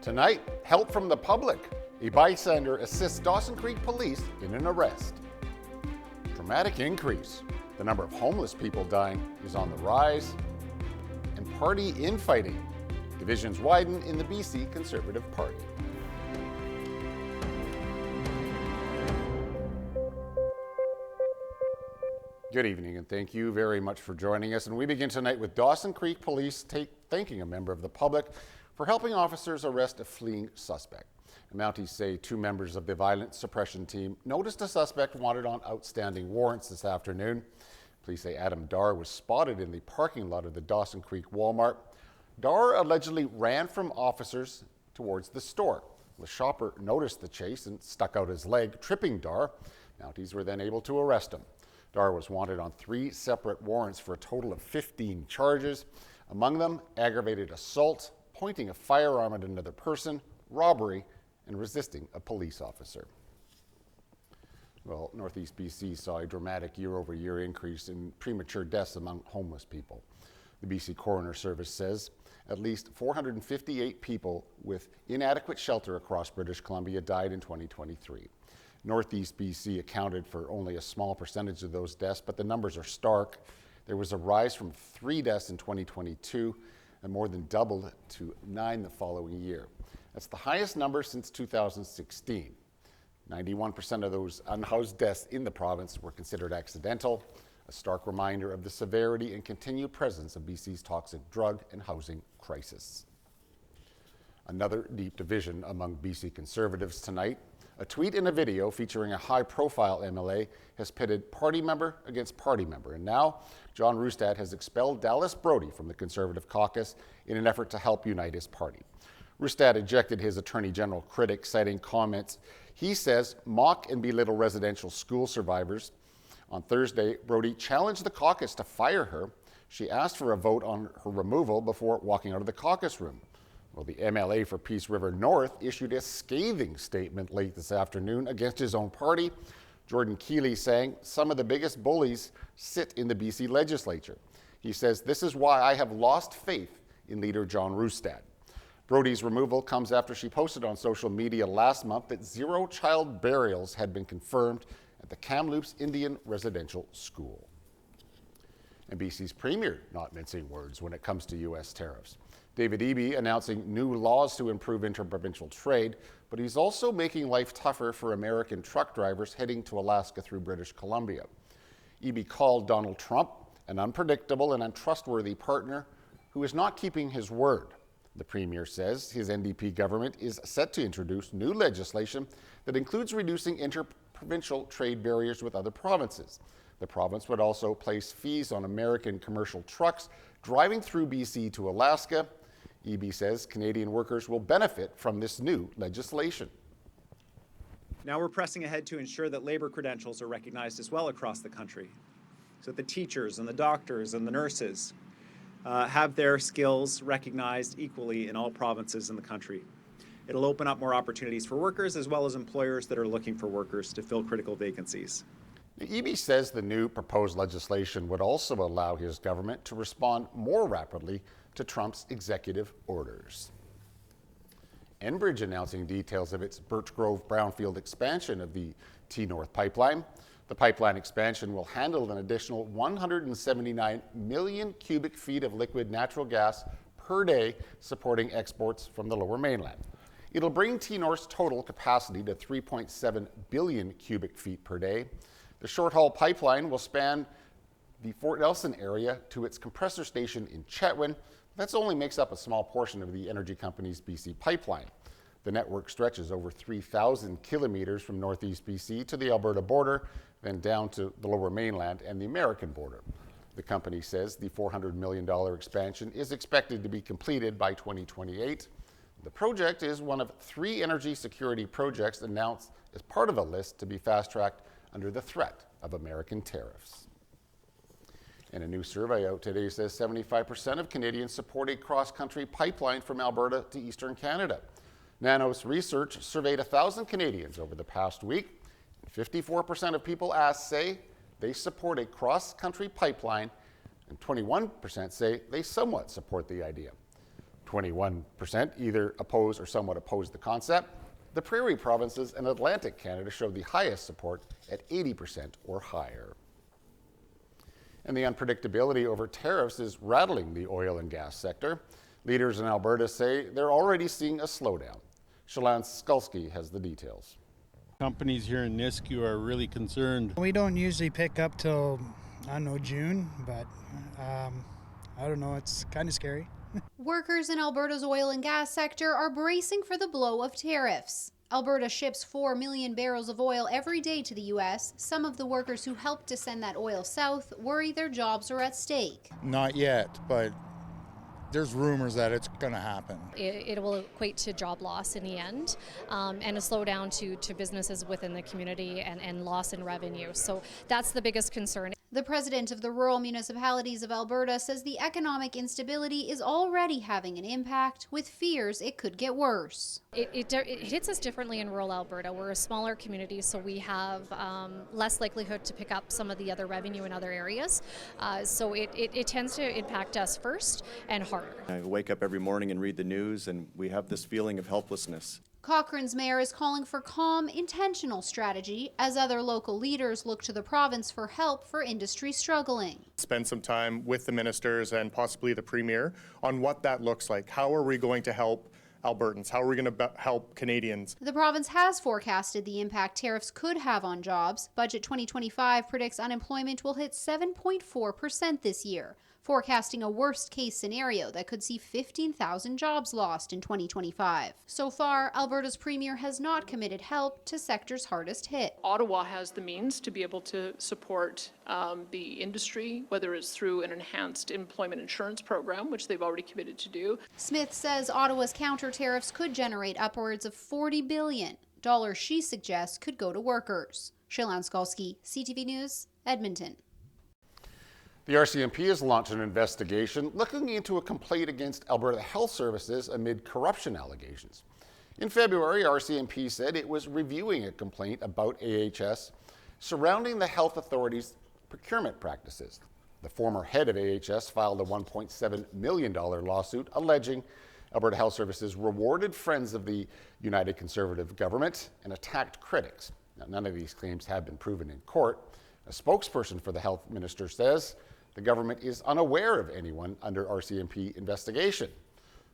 Tonight, help from the public. A bystander assists Dawson Creek police in an arrest. Dramatic increase. The number of homeless people dying is on the rise. And party infighting. Divisions widen in the BC Conservative Party. Good evening, and thank you very much for joining us. And we begin tonight with Dawson Creek Police thanking a member of the public for helping officers arrest a fleeing suspect. The Mounties say 2 members of the violence suppression team noticed a suspect wanted on outstanding warrants this afternoon. Police say Adam Dar was spotted in the parking lot of the Dawson Creek Walmart. Dar allegedly ran from officers towards the store. The shopper noticed the chase and stuck out his leg, tripping Dar. Mounties were then able to arrest him. Dar was wanted on 3 separate warrants for a total of 15 charges. Among them, aggravated assault, pointing a firearm at another person, robbery, and resisting a police officer. Well, Northeast BC saw a dramatic year-over-year increase in premature deaths among homeless people. The BC Coroner Service says at least 458 people with inadequate shelter across British Columbia died in 2023. Northeast BC accounted for only a small percentage of those deaths, but the numbers are stark. There was a rise from 3 deaths in 2022 and more than doubled to 9 the following year. That's the highest number since 2016. 91% of those unhoused deaths in the province were considered accidental, a stark reminder of the severity and continued presence of BC's toxic drug and housing crisis. Another deep division among BC Conservatives tonight. A tweet and a video featuring a high-profile MLA has pitted party member against party member. And now, John Rustad has expelled Dallas Brody from the Conservative caucus in an effort to help unite his party. Rustad ejected his Attorney General critic, citing comments he says mock and belittle residential school survivors. On Thursday, Brody challenged the caucus to fire her. She asked for a vote on her removal before walking out of the caucus room. Well, the MLA for Peace River North issued a scathing statement late this afternoon against his own party. Jordan Keeley saying some of the biggest bullies sit in the BC legislature. He says, "This is why I have lost faith in leader John Rustad." Brody's removal comes after she posted on social media last month that 0 child burials had been confirmed at the Kamloops Indian Residential School. And BC's premier not mincing words when it comes to U.S. tariffs. David Eby announcing new laws to improve interprovincial trade, but he's also making life tougher for American truck drivers heading to Alaska through British Columbia. Eby called Donald Trump an unpredictable and untrustworthy partner who is not keeping his word. The premier says his NDP government is set to introduce new legislation that includes reducing interprovincial trade barriers with other provinces. The province would also place fees on American commercial trucks driving through BC to Alaska. Eby says Canadian workers will benefit from this new legislation. Now we're pressing ahead to ensure that labor credentials are recognized as well across the country, so that the teachers and the doctors and the nurses have their skills recognized equally in all provinces in the country. It'll open up more opportunities for workers as well as employers that are looking for workers to fill critical vacancies. Eby says the new proposed legislation would also allow his government to respond more rapidly to Trump's executive orders. Enbridge announcing details of its Birch Grove brownfield expansion of the T-North pipeline. The pipeline expansion will handle an additional 179 million cubic feet of liquid natural gas per day, supporting exports from the Lower Mainland. It'll bring T-North's total capacity to 3.7 billion cubic feet per day. The short-haul pipeline will span the Fort Nelson area to its compressor station in Chetwynd. That only makes up a small portion of the energy company's BC pipeline. The network stretches over 3,000 kilometers from Northeast BC to the Alberta border, then down to the Lower Mainland and the American border. The company says the $400 million expansion is expected to be completed by 2028. The project is one of 3 energy security projects announced as part of a list to be fast-tracked under the threat of American tariffs. And a new survey out today says 75% of Canadians support a cross-country pipeline from Alberta to Eastern Canada. Nanos Research surveyed 1,000 Canadians over the past week. 54% of people asked say they support a cross-country pipeline, and 21% say they somewhat support the idea. 21% either oppose or somewhat oppose the concept. The Prairie provinces and Atlantic Canada showed the highest support at 80% or higher. And the unpredictability over tariffs is rattling the oil and gas sector. Leaders in Alberta say they're already seeing a slowdown. Shalane Skulski has the details. Companies here in Nisku are really concerned. We don't usually pick up till, I don't know, June, but I don't know, it's kind of scary. Workers in Alberta's oil and gas sector are bracing for the blow of tariffs. Alberta ships 4 million barrels of oil every day to the U.S. Some of the workers who helped to send that oil south worry their jobs are at stake. Not yet, but there's rumors that it's going to happen. It will equate to job loss in the end, and a slowdown to businesses within the community and loss in revenue. So that's the biggest concern. The president of the Rural Municipalities of Alberta says the economic instability is already having an impact, with fears it could get worse. It hits us differently in rural Alberta. We're a smaller community, so we have less likelihood to pick up some of the other revenue in other areas. So it tends to impact us first and harder. I wake up every morning and read the news, and we have this feeling of helplessness. Cochrane's mayor is calling for calm, intentional strategy as other local leaders look to the province for help for industry struggling. Spend some time with the ministers and possibly the premier on what that looks like. How are we going to help Albertans? How are we going to help Canadians? The province has forecasted the impact tariffs could have on jobs. Budget 2025 predicts unemployment will hit 7.4% this year, forecasting a worst-case scenario that could see 15,000 jobs lost in 2025. So far, Alberta's premier has not committed help to sectors hardest hit. Ottawa has the means to be able to support the industry, whether it's through an enhanced employment insurance program, which they've already committed to do. Smith says Ottawa's counter tariffs could generate upwards of $40 billion, dollars she suggests could go to workers. Shalane Skulski, CTV News, Edmonton. The RCMP has launched an investigation looking into a complaint against Alberta Health Services amid corruption allegations. In February, RCMP said it was reviewing a complaint about AHS surrounding the health authority's procurement practices. The former head of AHS filed a $1.7 million lawsuit alleging Alberta Health Services rewarded friends of the United Conservative government and attacked critics. Now, none of these claims have been proven in court. A spokesperson for the health minister says the government is unaware of anyone under RCMP investigation.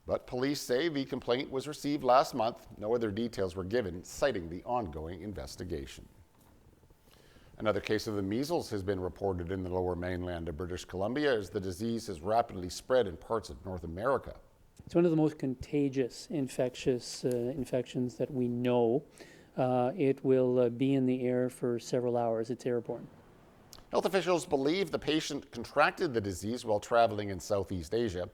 But police say the complaint was received last month. No other details were given, citing the ongoing investigation. Another case of the measles has been reported in the lower mainland of British Columbia as the disease has rapidly spread in parts of North America. It's one of the most contagious infections that we know. It will be in the air for several hours. It's airborne. Health officials believe the patient contracted the disease while traveling in Southeast Asia.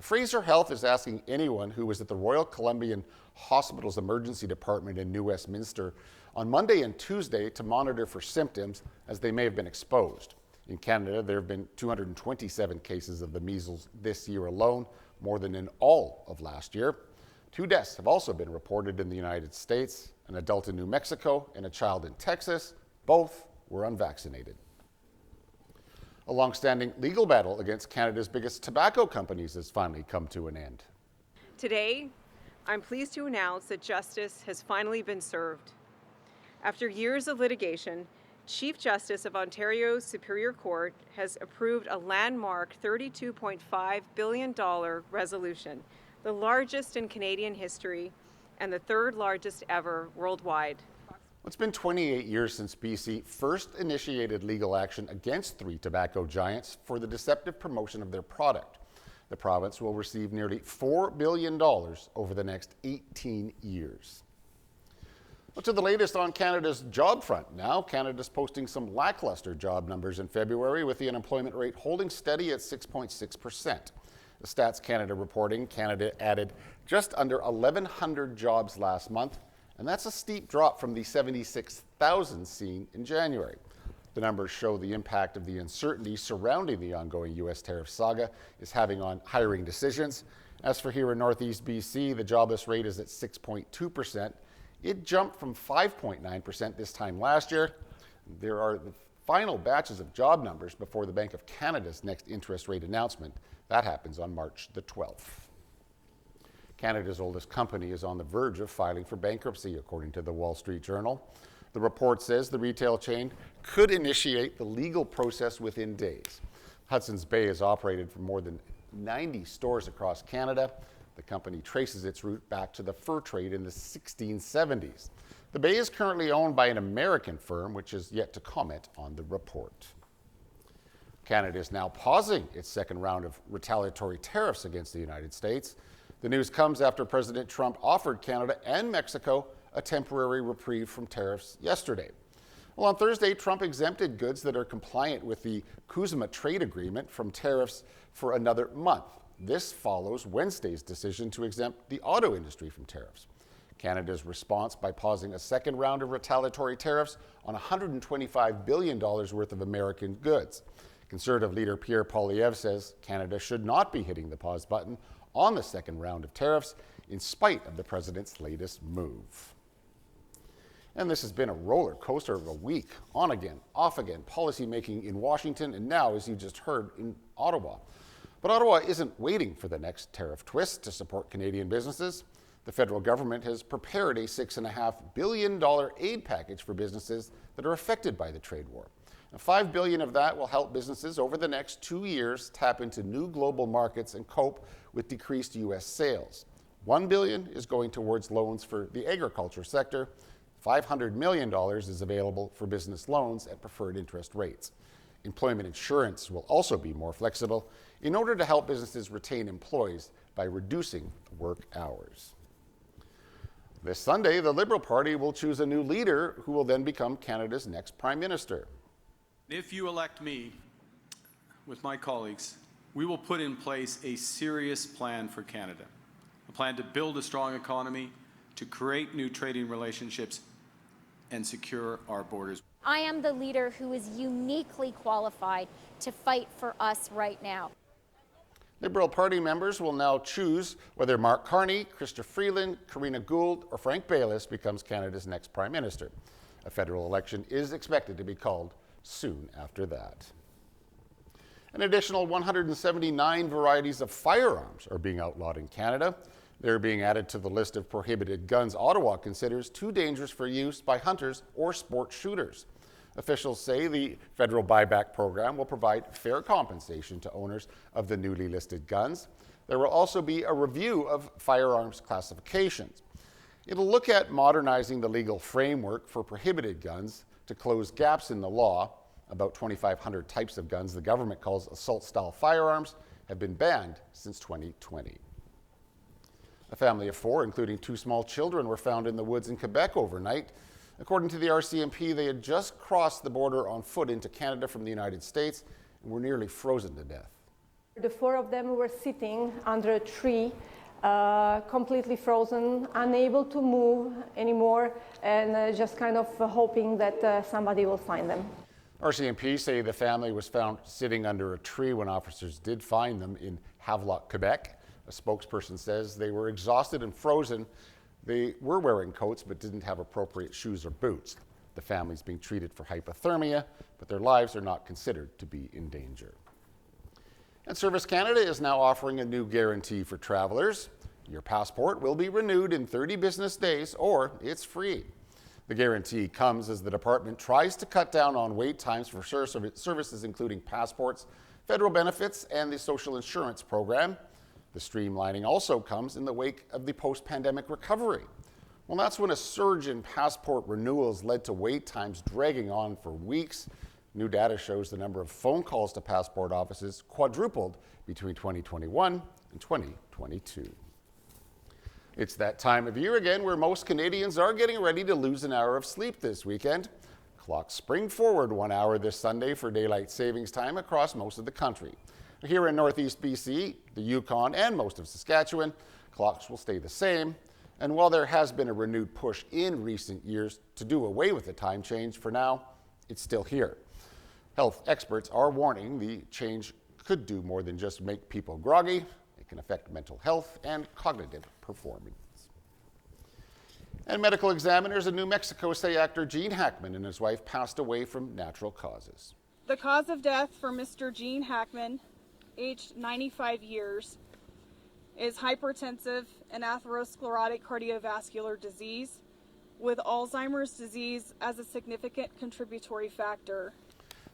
Fraser Health is asking anyone who was at the Royal Columbian Hospital's emergency department in New Westminster on Monday and Tuesday to monitor for symptoms as they may have been exposed. In Canada, there have been 227 cases of the measles this year alone, more than in all of last year. 2 deaths have also been reported in the United States, an adult in New Mexico and a child in Texas. Both were unvaccinated. A long-standing legal battle against Canada's biggest tobacco companies has finally come to an end. Today, I'm pleased to announce that justice has finally been served. After years of litigation, Chief Justice of Ontario's Superior Court has approved a landmark $32.5 billion resolution, the largest in Canadian history and the 3rd largest ever worldwide. It's been 28 years since BC first initiated legal action against 3 tobacco giants for the deceptive promotion of their product. The province will receive nearly $4 billion over the next 18 years. Well, to the latest on Canada's job front now. Canada's posting some lackluster job numbers in February, with the unemployment rate holding steady at 6.6%. The Stats Canada reporting Canada added just under 1,100 jobs last month, and that's a steep drop from the 76,000 seen in January. The numbers show the impact of the uncertainty surrounding the ongoing U.S. tariff saga is having on hiring decisions. As for here in Northeast BC, the jobless rate is at 6.2%. It jumped from 5.9% this time last year. There are the final batches of job numbers before the Bank of Canada's next interest rate announcement. That happens on March the 12th. Canada's oldest company is on the verge of filing for bankruptcy, according to the Wall Street Journal. The report says the retail chain could initiate the legal process within days. Hudson's Bay has operated for more than 90 stores across Canada. The company traces its route back to the fur trade in the 1670s. The Bay is currently owned by an American firm, which is yet to comment on the report. Canada is now pausing its second round of retaliatory tariffs against the United States. The news comes after President Trump offered Canada and Mexico a temporary reprieve from tariffs yesterday. Well, on Thursday, Trump exempted goods that are compliant with the CUSMA trade agreement from tariffs for another month. This follows Wednesday's decision to exempt the auto industry from tariffs. Canada's response by pausing a second round of retaliatory tariffs on $125 billion worth of American goods. Conservative leader Pierre Poilievre says Canada should not be hitting the pause button on the second round of tariffs in spite of the president's latest move. And this has been a roller coaster of a week, on again, off again, policymaking in Washington, and now, as you just heard, in Ottawa. But Ottawa isn't waiting for the next tariff twist to support Canadian businesses. The federal government has prepared a $6.5 billion aid package for businesses that are affected by the trade war. Now, $5 billion of that will help businesses over the next 2 years tap into new global markets and cope with decreased U.S. sales. $1 billion is going towards loans for the agriculture sector. $500 million is available for business loans at preferred interest rates. Employment insurance will also be more flexible in order to help businesses retain employees by reducing work hours. This Sunday, the Liberal Party will choose a new leader who will then become Canada's next Prime Minister. If you elect me, with my colleagues, we will put in place a serious plan for Canada, a plan to build a strong economy, to create new trading relationships, and secure our borders. I am the leader who is uniquely qualified to fight for us right now. Liberal Party members will now choose whether Mark Carney, Chrystia Freeland, Karina Gould, or Frank Baylis becomes Canada's next Prime Minister. A federal election is expected to be called soon after that. An additional 179 varieties of firearms are being outlawed in Canada. They're being added to the list of prohibited guns Ottawa considers too dangerous for use by hunters or sport shooters. Officials say the federal buyback program will provide fair compensation to owners of the newly listed guns. There will also be a review of firearms classifications. It'll look at modernizing the legal framework for prohibited guns to close gaps in the law. About 2,500 types of guns the government calls assault-style firearms have been banned since 2020. A family of 4, including 2 small children, were found in the woods in Quebec overnight. According to the RCMP, they had just crossed the border on foot into Canada from the United States and were nearly frozen to death. The 4 of them were sitting under a tree, completely frozen, unable to move anymore, and just kind of hoping that somebody will find them. RCMP say the family was found sitting under a tree when officers did find them in Havelock, Quebec. A spokesperson says they were exhausted and frozen. They were wearing coats but didn't have appropriate shoes or boots. The family's being treated for hypothermia, but their lives are not considered to be in danger. And Service Canada is now offering a new guarantee for travelers. Your passport will be renewed in 30 business days or it's free. The guarantee comes as the department tries to cut down on wait times for services including passports, federal benefits, and the social insurance program. The streamlining also comes in the wake of the post-pandemic recovery. Well, that's when a surge in passport renewals led to wait times dragging on for weeks. New data shows the number of phone calls to passport offices quadrupled between 2021 and 2022. It's that time of year again where most Canadians are getting ready to lose an hour of sleep this weekend. Clocks spring forward 1 hour this Sunday for daylight savings time across most of the country. Here in Northeast BC, the Yukon, and most of Saskatchewan, clocks will stay the same. And while there has been a renewed push in recent years to do away with the time change, for now, it's still here. Health experts are warning the change could do more than just make people groggy. It can affect mental health and cognitive performance. And medical examiners in New Mexico say actor Gene Hackman and his wife passed away from natural causes. The cause of death for Mr. Gene Hackman, aged 95 years, is hypertensive and atherosclerotic cardiovascular disease, with Alzheimer's disease as a significant contributory factor.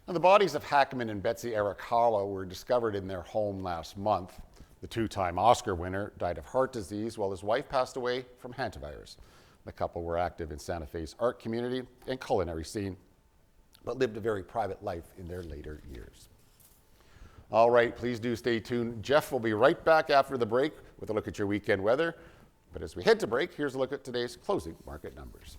Now, the bodies of Hackman and Betsy Arakawa were discovered in their home last month. The two-time Oscar winner died of heart disease while his wife passed away from hantavirus. The couple were active in Santa Fe's art community and culinary scene, but lived a very private life in their later years. All right, please do stay tuned. Jeff will be right back after the break with a look at your weekend weather. But as we head to break, here's a look at today's closing market numbers.